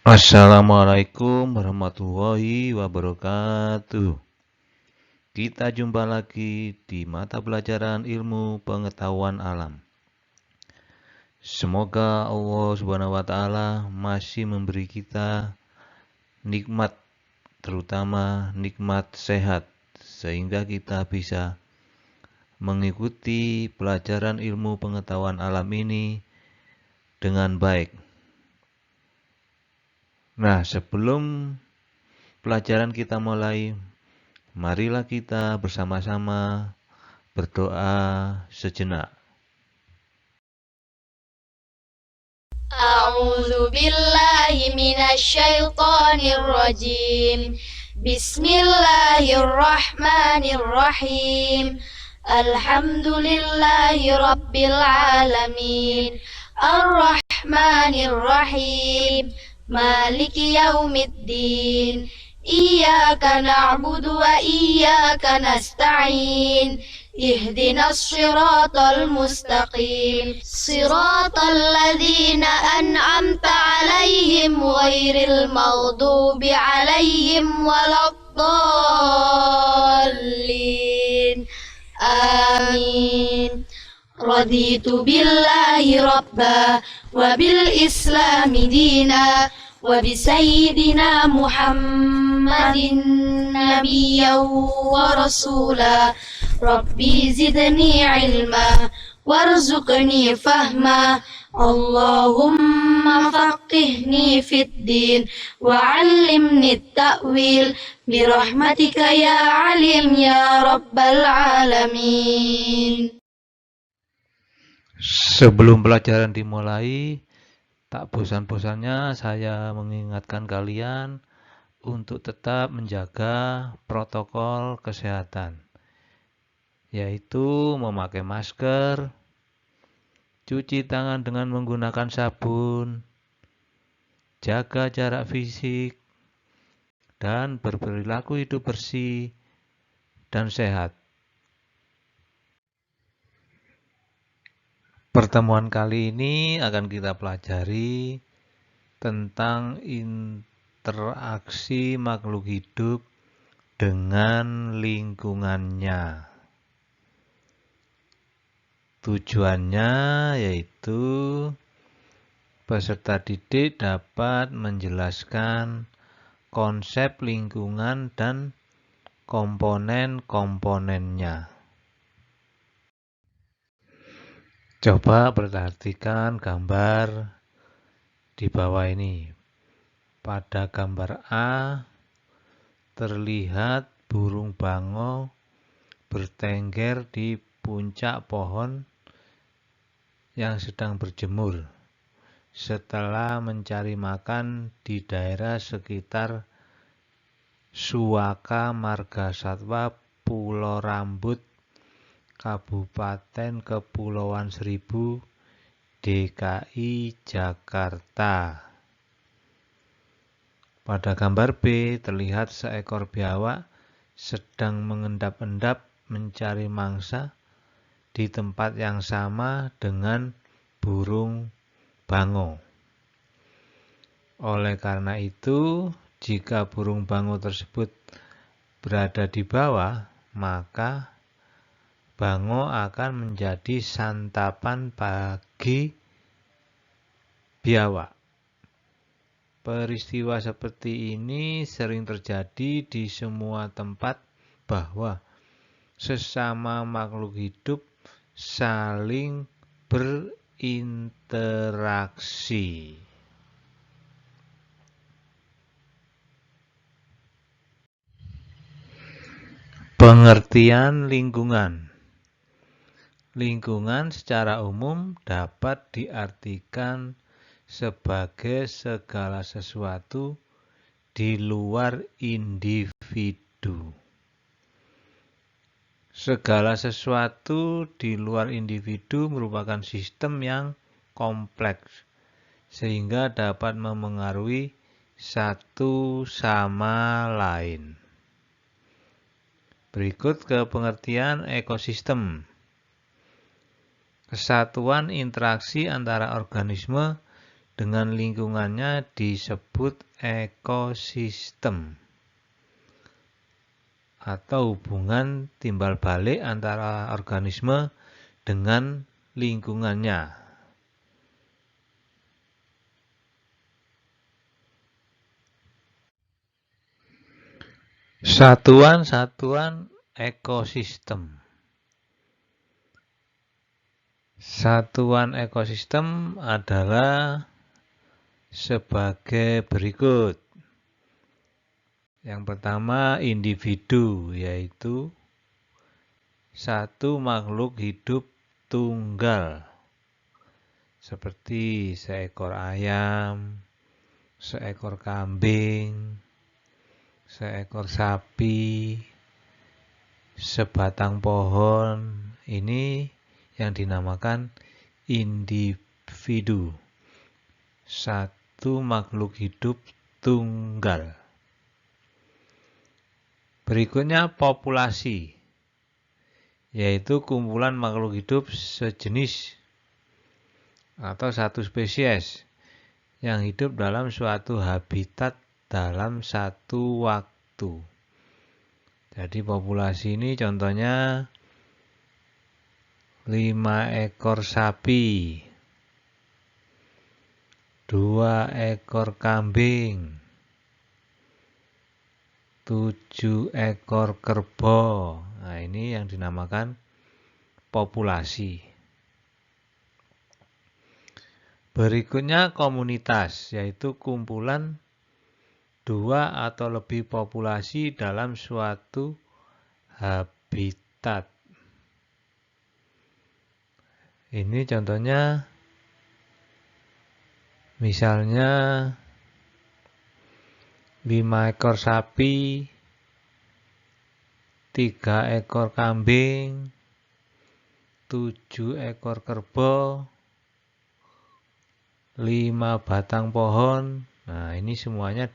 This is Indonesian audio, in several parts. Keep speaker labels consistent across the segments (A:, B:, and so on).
A: Assalamualaikum warahmatullahi wabarakatuh. Kita jumpa lagi di mata pelajaran ilmu pengetahuan alam. Semoga Allah Subhanahu wa taala masih memberi kita nikmat, terutama nikmat sehat, sehingga kita bisa mengikuti pelajaran ilmu pengetahuan alam ini dengan baik. Nah, sebelum pelajaran kita mulai, marilah kita bersama-sama berdoa sejenak.
B: A'udzu billahi minasy syaithanir rajim. Bismillahirrahmanirrahim. Alhamdulillahi rabbil alamin. Ar-Rahmanir Rahim. Maliki yaumiddin. Iyyaka na'budu wa iyyaka nasta'in. اهدنا الصراط المستقيم صراط الذين أنعمت عليهم غير المغضوب عليهم ولا الضالين آمين رضيت بالله ربا وبالإسلام دينا وبسيدنا محمد نبيا ورسولا ربي زدني علما وارزقني فهما اللهم فقهني في الدين وعلمني التأويل برحمتك يا عليم يا رب العالمين.
A: Sebelum pelajaran dimulai, tak bosan-bosannya saya mengingatkan kalian untuk tetap menjaga protokol kesehatan, yaitu memakai masker, cuci tangan dengan menggunakan sabun, jaga jarak fisik, dan berperilaku hidup bersih dan sehat. Pertemuan kali ini akan kita pelajari tentang interaksi makhluk hidup dengan lingkungannya. Tujuannya yaitu peserta didik dapat menjelaskan konsep lingkungan dan komponen-komponennya. Coba perhatikan gambar di bawah ini. Pada gambar A terlihat burung bango bertengger di puncak pohon yang sedang berjemur setelah mencari makan di daerah sekitar Suaka Margasatwa Pulau Rambut, Kabupaten Kepulauan Seribu, DKI Jakarta. Pada gambar B terlihat seekor biawak sedang mengendap-endap mencari mangsa di tempat yang sama dengan burung bango. Oleh karena itu, jika burung bango tersebut berada di bawah, maka bango akan menjadi santapan bagi biawak. Peristiwa seperti ini sering terjadi di semua tempat bahwa sesama makhluk hidup saling berinteraksi. Pengertian lingkungan. Lingkungan secara umum dapat diartikan sebagai segala sesuatu di luar individu. Segala sesuatu di luar individu merupakan sistem yang kompleks, sehingga dapat memengaruhi satu sama lain. Berikut ke pengertian ekosistem. Kesatuan interaksi antara organisme dengan lingkungannya disebut ekosistem atau hubungan timbal balik antara organisme dengan lingkungannya. Satuan-satuan ekosistem. Satuan ekosistem adalah sebagai berikut. Yang pertama, individu, yaitu satu makhluk hidup tunggal, seperti seekor ayam, seekor kambing, seekor sapi, sebatang pohon. Ini yang dinamakan individu, satu makhluk hidup tunggal. Berikutnya populasi, yaitu kumpulan makhluk hidup sejenis atau satu spesies yang hidup dalam suatu habitat dalam satu waktu. Jadi populasi ini contohnya 5 ekor sapi, 2 ekor kambing, 7 ekor kerbau. Nah, ini yang dinamakan populasi. Berikutnya komunitas, yaitu kumpulan 2 atau lebih populasi dalam suatu habitat. Ini contohnya misalnya 5 ekor sapi, 3 ekor kambing, 7 ekor kerbau, 5 batang pohon. Nah, ini semuanya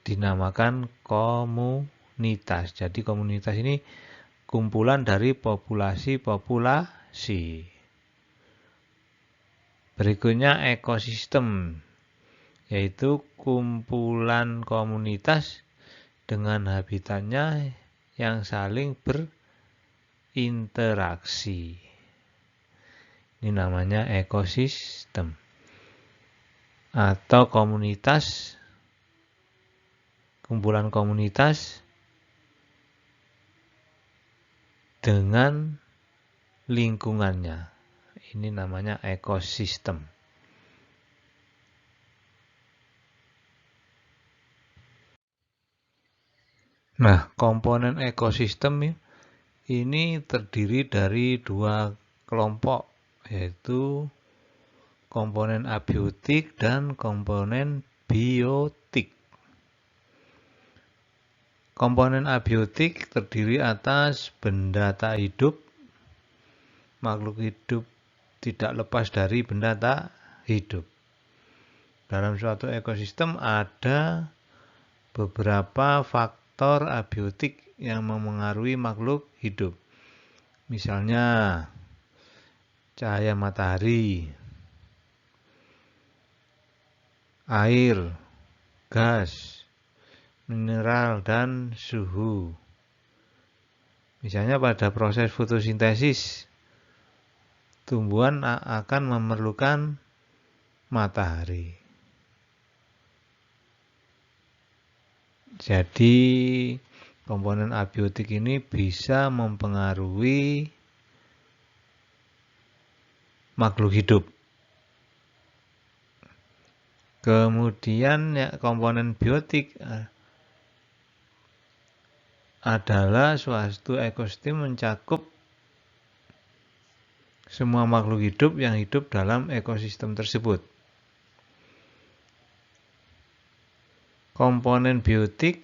A: dinamakan komunitas. Jadi komunitas ini kumpulan dari populasi-populasi. Berikutnya ekosistem, yaitu kumpulan komunitas dengan habitatnya yang saling berinteraksi. Ini namanya ekosistem atau komunitas, kumpulan komunitas dengan lingkungannya. Ini namanya ekosistem. Nah, komponen ekosistem ini terdiri dari 2 kelompok, yaitu komponen abiotik dan komponen biotik. Komponen abiotik terdiri atas benda tak hidup. Makhluk hidup tidak lepas dari benda tak hidup. Dalam suatu ekosistem ada beberapa faktor abiotik yang memengaruhi makhluk hidup. Misalnya cahaya matahari, air, gas, mineral, dan suhu. Misalnya pada proses fotosintesis, tumbuhan akan memerlukan matahari. Jadi komponen abiotik ini bisa mempengaruhi makhluk hidup. Kemudian komponen biotik adalah suatu ekosistem mencakup semua makhluk hidup yang hidup dalam ekosistem tersebut. Komponen biotik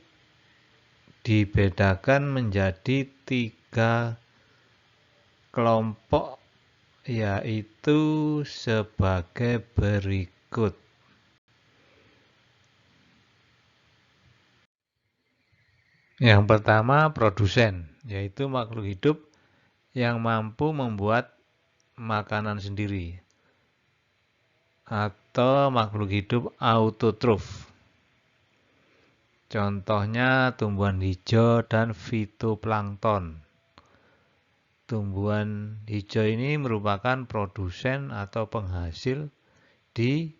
A: dibedakan menjadi 3 kelompok, yaitu sebagai berikut. Yang pertama, produsen, yaitu makhluk hidup yang mampu membuat makanan sendiri atau makhluk hidup autotrof. Contohnya tumbuhan hijau dan fitoplankton. Tumbuhan hijau ini merupakan produsen atau penghasil di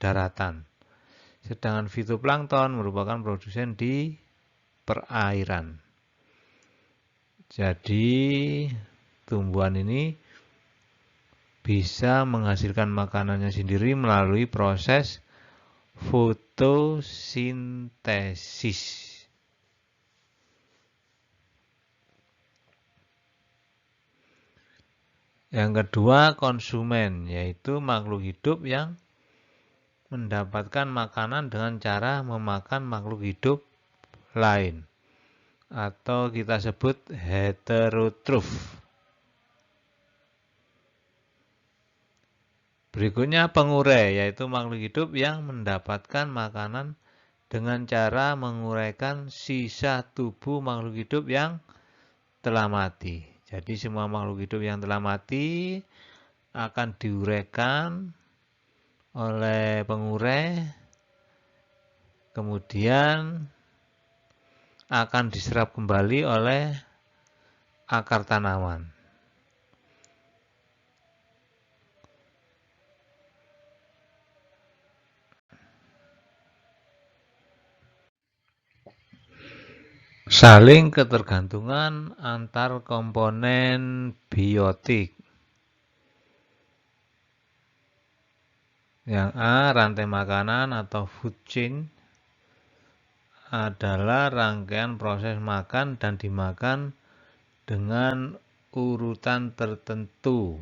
A: daratan. Sedangkan fitoplankton merupakan produsen di perairan. Jadi tumbuhan ini bisa menghasilkan makanannya sendiri melalui proses fotosintesis. Yang kedua, konsumen, yaitu makhluk hidup yang mendapatkan makanan dengan cara memakan makhluk hidup lain, atau kita sebut heterotrof. Berikutnya pengurai, yaitu makhluk hidup yang mendapatkan makanan dengan cara menguraikan sisa tubuh makhluk hidup yang telah mati. Jadi semua makhluk hidup yang telah mati akan diuraikan oleh pengurai, kemudian akan diserap kembali oleh akar tanaman. Saling ketergantungan antar komponen biotik. Yang A, rantai makanan atau food chain adalah rangkaian proses makan dan dimakan dengan urutan tertentu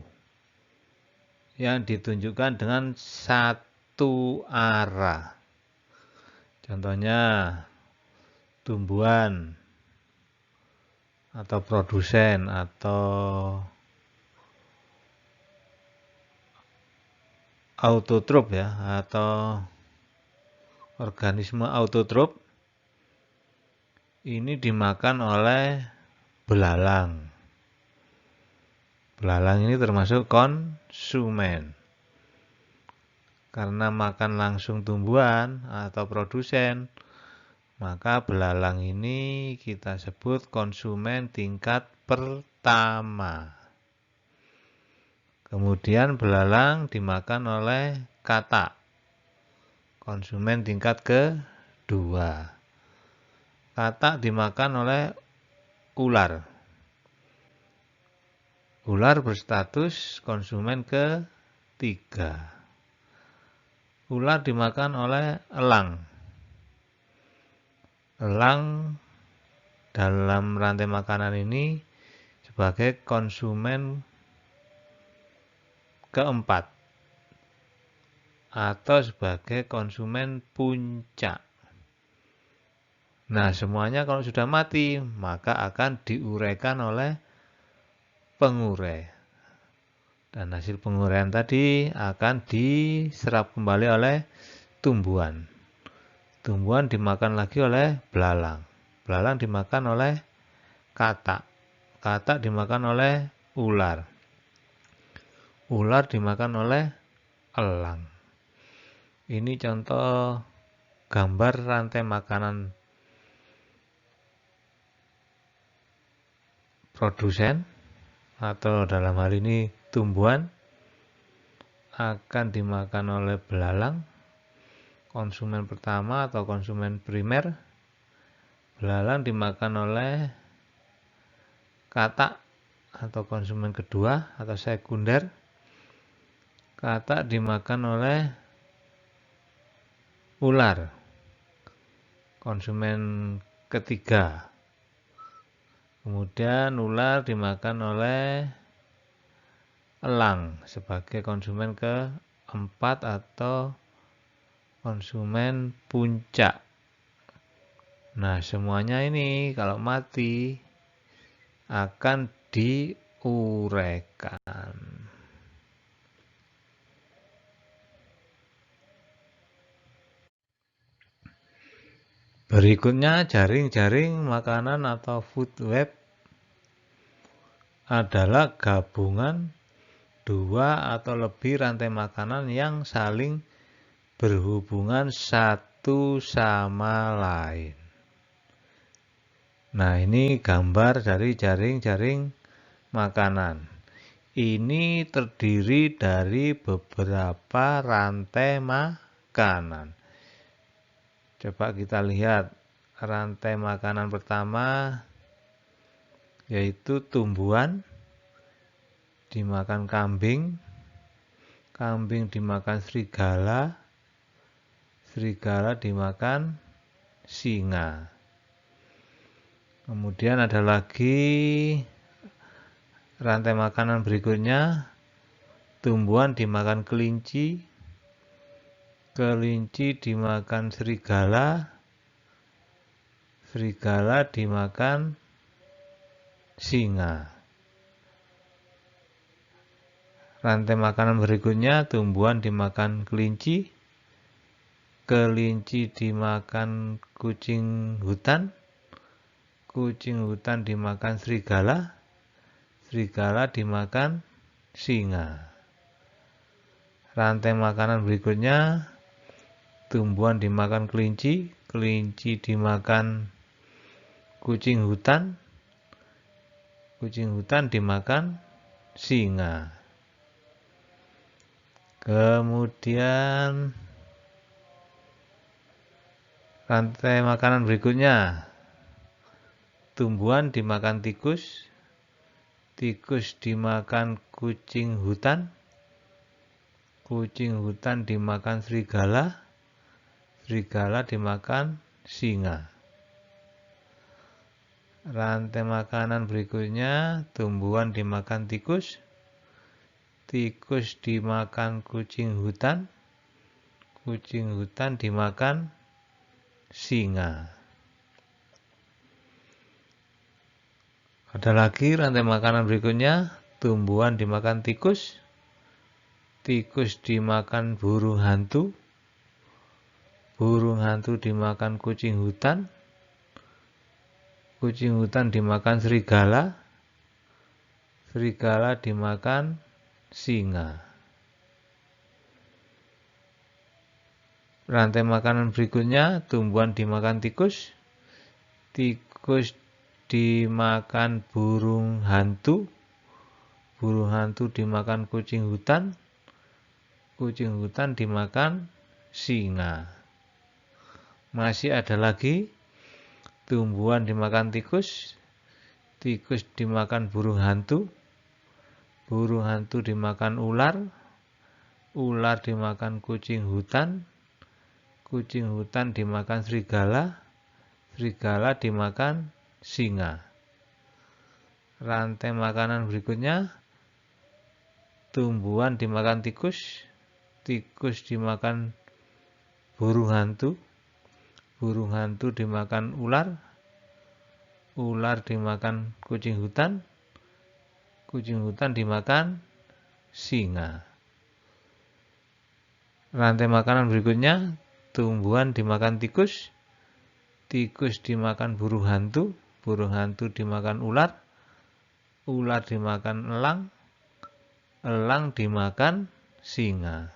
A: yang ditunjukkan dengan satu arah. Contohnya tumbuhan atau produsen atau autotrof ya, atau organisme autotrof ini dimakan oleh belalang. Belalang ini termasuk konsumen. Karena makan langsung tumbuhan atau produsen, maka belalang ini kita sebut konsumen tingkat pertama. Kemudian belalang dimakan oleh katak, konsumen tingkat kedua. Katak dimakan oleh ular. Ular berstatus konsumen ketiga. Ular dimakan oleh elang. Elang dalam rantai makanan ini sebagai konsumen keempat atau sebagai konsumen puncak. Nah, semuanya kalau sudah mati maka akan diuraikan oleh pengurai. Dan hasil penguraian tadi akan diserap kembali oleh tumbuhan. Tumbuhan dimakan lagi oleh belalang. Belalang dimakan oleh katak. Katak dimakan oleh ular. Ular dimakan oleh elang. Ini contoh gambar rantai makanan produsen atau dalam hal ini tumbuhan akan dimakan oleh belalang. Konsumen pertama atau konsumen primer. Belalang dimakan oleh katak atau konsumen kedua atau sekunder. Katak dimakan oleh ular, konsumen ketiga. Kemudian ular dimakan oleh elang sebagai konsumen keempat atau konsumen puncak. Nah, semuanya ini kalau mati akan diuraikan. Berikutnya, jaring-jaring makanan atau food web adalah gabungan dua atau lebih rantai makanan yang saling berhubungan satu sama lain. Nah, ini gambar dari jaring-jaring makanan. Ini terdiri dari beberapa rantai makanan. Coba kita lihat rantai makanan pertama, yaitu tumbuhan dimakan kambing, kambing dimakan serigala, serigala dimakan singa. Kemudian ada lagi rantai makanan berikutnya, tumbuhan dimakan kelinci, kelinci dimakan serigala, serigala dimakan singa. Rantai makanan berikutnya, tumbuhan dimakan kelinci, kelinci dimakan kucing hutan, kucing hutan dimakan serigala, serigala dimakan singa. Rantai makanan berikutnya, tumbuhan dimakan kelinci, kelinci dimakan kucing hutan, kucing hutan dimakan singa. Kemudian rantai makanan berikutnya, tumbuhan dimakan tikus, tikus dimakan kucing hutan, kucing hutan dimakan serigala, serigala dimakan singa. Rantai makanan berikutnya, tumbuhan dimakan tikus, tikus dimakan kucing hutan, kucing hutan dimakan singa. Ada lagi rantai makanan berikutnya, tumbuhan dimakan tikus, tikus dimakan burung hantu, burung hantu dimakan kucing hutan, kucing hutan dimakan serigala, serigala dimakan singa. Rantai makanan berikutnya, tumbuhan dimakan tikus, tikus dimakan burung hantu dimakan kucing hutan dimakan singa. Masih ada lagi, tumbuhan dimakan tikus, tikus dimakan burung hantu dimakan ular, ular dimakan kucing hutan dimakan serigala, serigala dimakan singa. Rantai makanan berikutnya, tumbuhan dimakan tikus, tikus dimakan burung hantu dimakan ular, ular dimakan kucing hutan dimakan singa. Rantai makanan berikutnya, tumbuhan dimakan tikus, tikus dimakan burung hantu dimakan ular, ular dimakan elang, elang dimakan singa.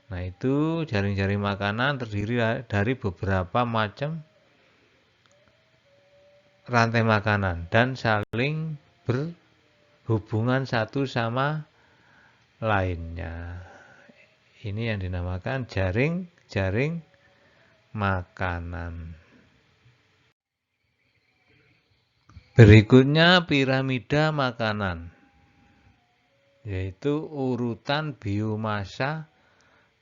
A: Nah, itu jaring-jaring makanan terdiri dari beberapa macam rantai makanan dan saling berhubungan satu sama lainnya. Ini yang dinamakan jaring-jaring makanan. Berikutnya piramida makanan, yaitu urutan biomasa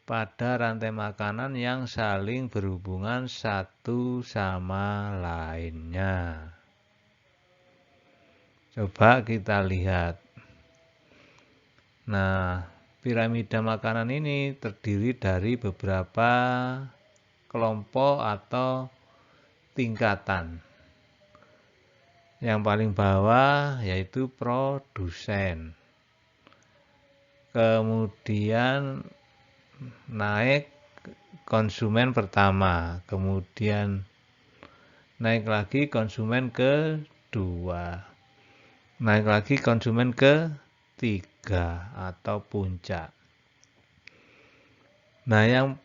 A: pada rantai makanan yang saling berhubungan satu sama lainnya. Coba kita lihat. Nah, piramida makanan ini terdiri dari beberapa kelompok atau tingkatan. Yang paling bawah yaitu produsen. Kemudian naik konsumen pertama, kemudian naik lagi konsumen kedua, naik lagi konsumen ketiga, 3 atau puncak. Nah, yang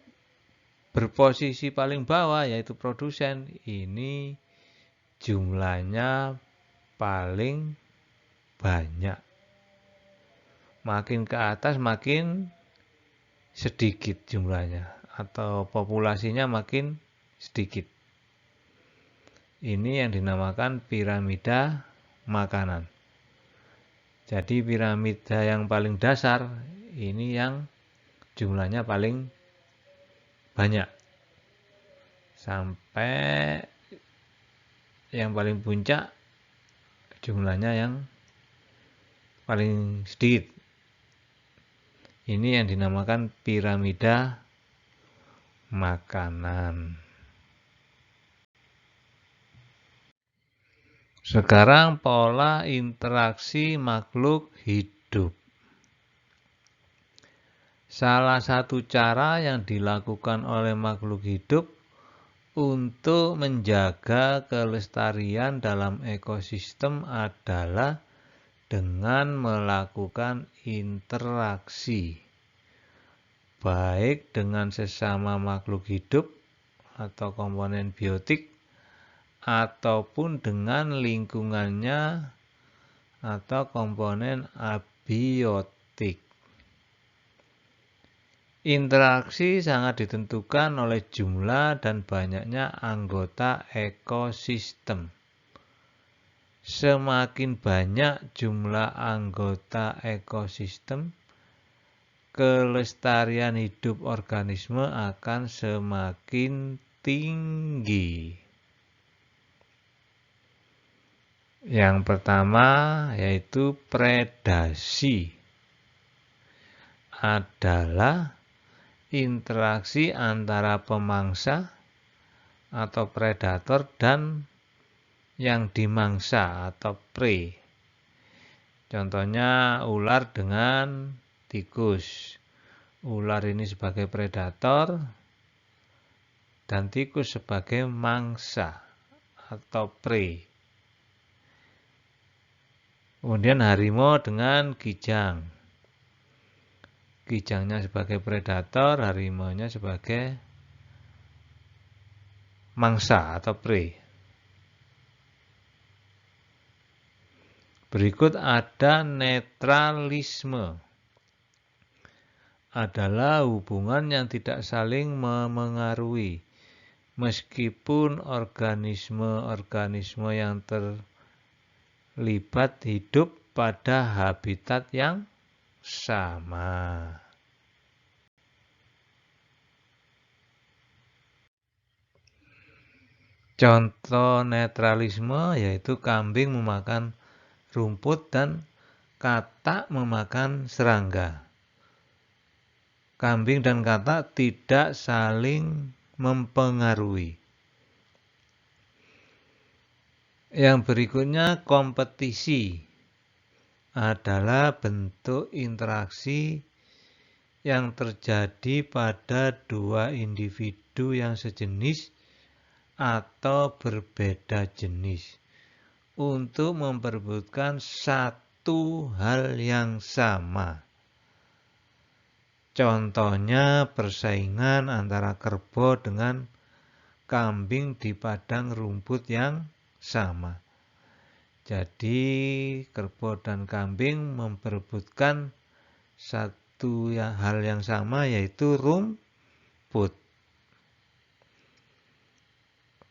A: berposisi paling bawah yaitu produsen, ini jumlahnya paling banyak. Makin ke atas makin sedikit jumlahnya atau populasinya makin sedikit. Ini yang dinamakan piramida makanan. Jadi piramida yang paling dasar ini yang jumlahnya paling banyak. Sampai yang paling puncak jumlahnya yang paling sedikit. Ini yang dinamakan piramida makanan. Sekarang pola interaksi makhluk hidup. Salah satu cara yang dilakukan oleh makhluk hidup untuk menjaga kelestarian dalam ekosistem adalah dengan melakukan interaksi, baik dengan sesama makhluk hidup atau komponen biotik, ataupun dengan lingkungannya atau komponen abiotik. Interaksi sangat ditentukan oleh jumlah dan banyaknya anggota ekosistem. Semakin banyak jumlah anggota ekosistem, kelestarian hidup organisme akan semakin tinggi. Yang pertama yaitu predasi, adalah interaksi antara pemangsa atau predator dan yang dimangsa atau prey. Contohnya ular dengan tikus. Ular ini sebagai predator dan tikus sebagai mangsa atau prey. Kemudian harimau dengan kijang. Kijangnya sebagai predator, harimaunya sebagai mangsa atau prey. Berikut ada netralisme. Adalah hubungan yang tidak saling memengaruhi. Meskipun organisme-organisme yang terlibat hidup pada habitat yang sama. Contoh netralisme yaitu kambing memakan rumput dan katak memakan serangga. Kambing dan katak tidak saling mempengaruhi. Yang berikutnya kompetisi. Adalah bentuk interaksi yang terjadi pada dua individu yang sejenis atau berbeda jenis untuk memperebutkan satu hal yang sama. Contohnya persaingan antara kerbau dengan kambing di padang rumput yang sama. Jadi kerbau dan kambing memperebutkan satu hal yang sama yaitu rumput.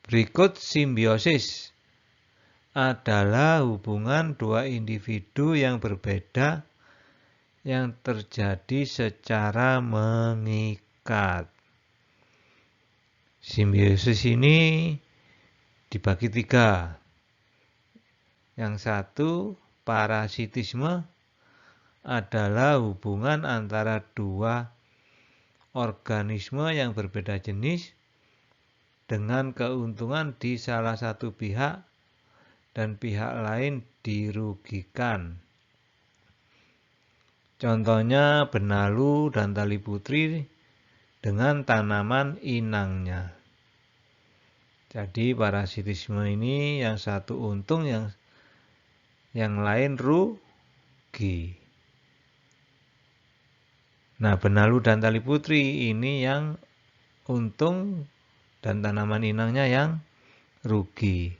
A: Berikut simbiosis adalah hubungan dua individu yang berbeda yang terjadi secara mengikat. Simbiosis ini dibagi 3. Yang satu, parasitisme, adalah hubungan antara dua organisme yang berbeda jenis dengan keuntungan di salah satu pihak dan pihak lain dirugikan. Contohnya benalu dan tali putri dengan tanaman inangnya. Jadi parasitisme ini yang satu untung, yang lain rugi. Nah, benalu dan tali putri ini yang untung dan tanaman inangnya yang rugi.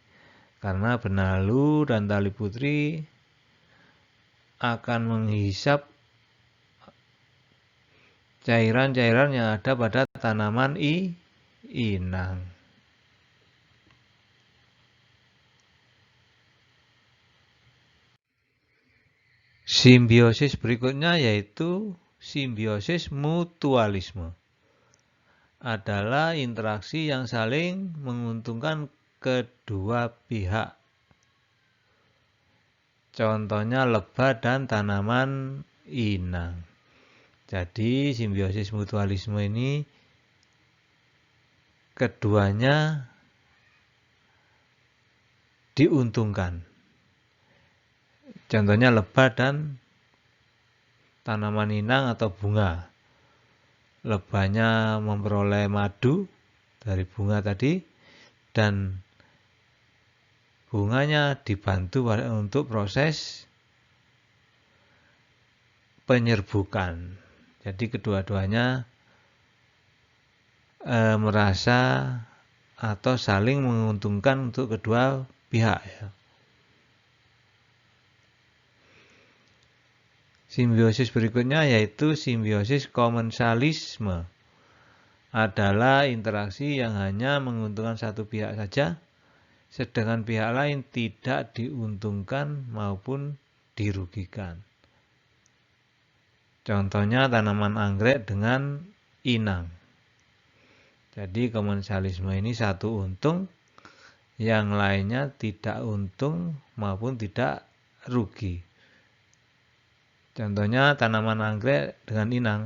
A: Karena benalu dan tali putri akan menghisap cairan-cairan yang ada pada tanaman inang. Simbiosis berikutnya yaitu simbiosis mutualisme. Adalah interaksi yang saling menguntungkan kedua pihak. Contohnya lebah dan tanaman inang. Jadi simbiosis mutualisme ini keduanya diuntungkan. Contohnya lebah dan tanaman inang atau bunga. Lebahnya memperoleh madu dari bunga tadi dan bunganya dibantu untuk proses penyerbukan. Jadi kedua-duanya merasa atau saling menguntungkan untuk kedua pihak. Ya. Simbiosis berikutnya yaitu simbiosis komensalisme. Adalah interaksi yang hanya menguntungkan satu pihak saja, sedangkan pihak lain tidak diuntungkan maupun dirugikan. Contohnya tanaman anggrek dengan inang. Jadi komensalisme ini satu untung, yang lainnya tidak untung maupun tidak rugi. Contohnya tanaman anggrek dengan inang.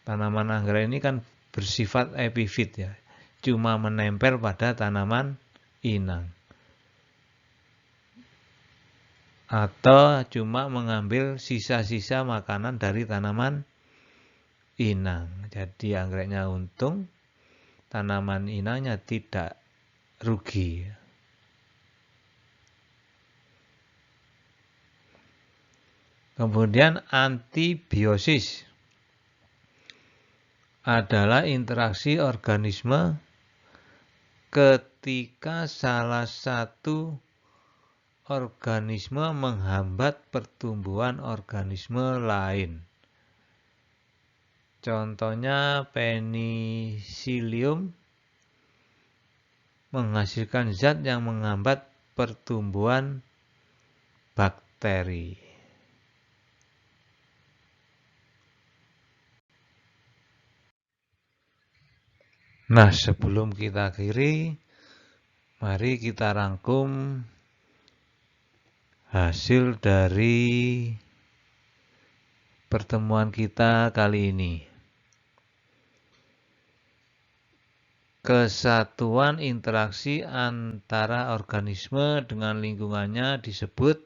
A: Tanaman anggrek ini kan bersifat epifit ya, cuma menempel pada tanaman inang. Atau cuma mengambil sisa-sisa makanan dari tanaman inang. Jadi anggreknya untung, tanaman inangnya tidak rugi. Kemudian antibiosis adalah interaksi organisme ketika salah satu organisme menghambat pertumbuhan organisme lain. Contohnya penicillium menghasilkan zat yang menghambat pertumbuhan bakteri. Nah, sebelum kita akhiri, mari kita rangkum hasil dari pertemuan kita kali ini. Kesatuan interaksi antara organisme dengan lingkungannya disebut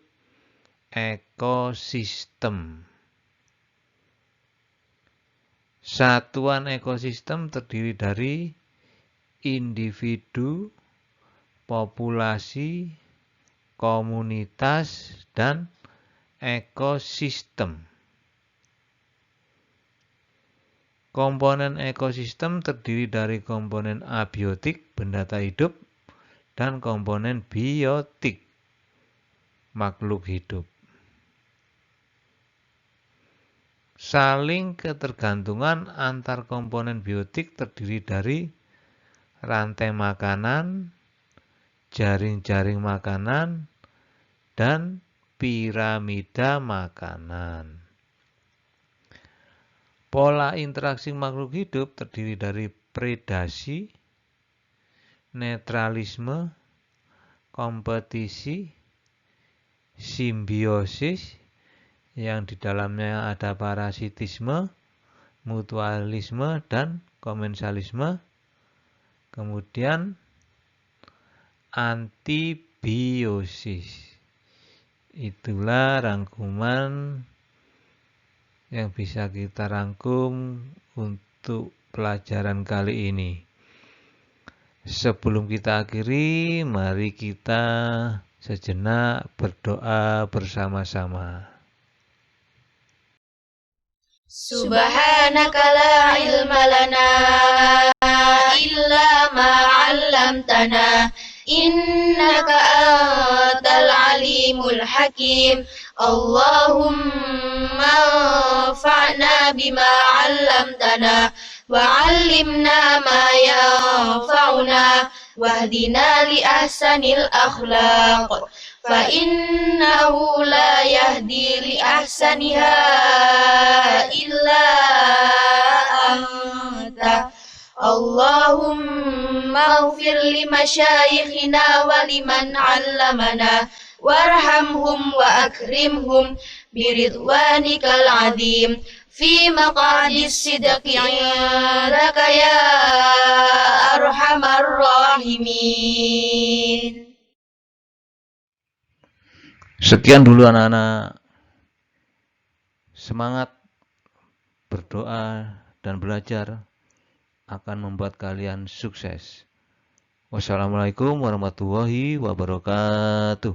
A: ekosistem. Satuan ekosistem terdiri dari individu, populasi, komunitas, dan ekosistem. Komponen ekosistem terdiri dari komponen abiotik, benda tak hidup, dan komponen biotik, makhluk hidup. Saling ketergantungan antar komponen biotik terdiri dari rantai makanan, jaring-jaring makanan, dan piramida makanan. Pola interaksi makhluk hidup terdiri dari predasi, netralisme, kompetisi, simbiosis, yang di dalamnya ada parasitisme, mutualisme, dan komensalisme. Kemudian antibiosis. Itulah rangkuman yang bisa kita rangkum untuk pelajaran kali ini. Sebelum kita akhiri, mari kita sejenak berdoa bersama-sama.
B: Subhanaka la ilma lana illa ma 'allamtana innaka antal alimul hakim. Allahumma anfa'na bima 'allamtana wa 'allimna ma yanfa'una wahdina li ahsanil akhlaq fa innahu la yahdi li ahsaniha illa anta. Allahumma ighfir li masyayikhina wa liman 'allamana warhamhum wa akrimhum biridwanikal 'azim fi maq'adis sidqi 'indaka ya arhamar rahimin.
A: Sekian dulu anak-anak. Semangat berdoa dan belajar akan membuat kalian sukses. Wassalamualaikum warahmatullahi wabarakatuh.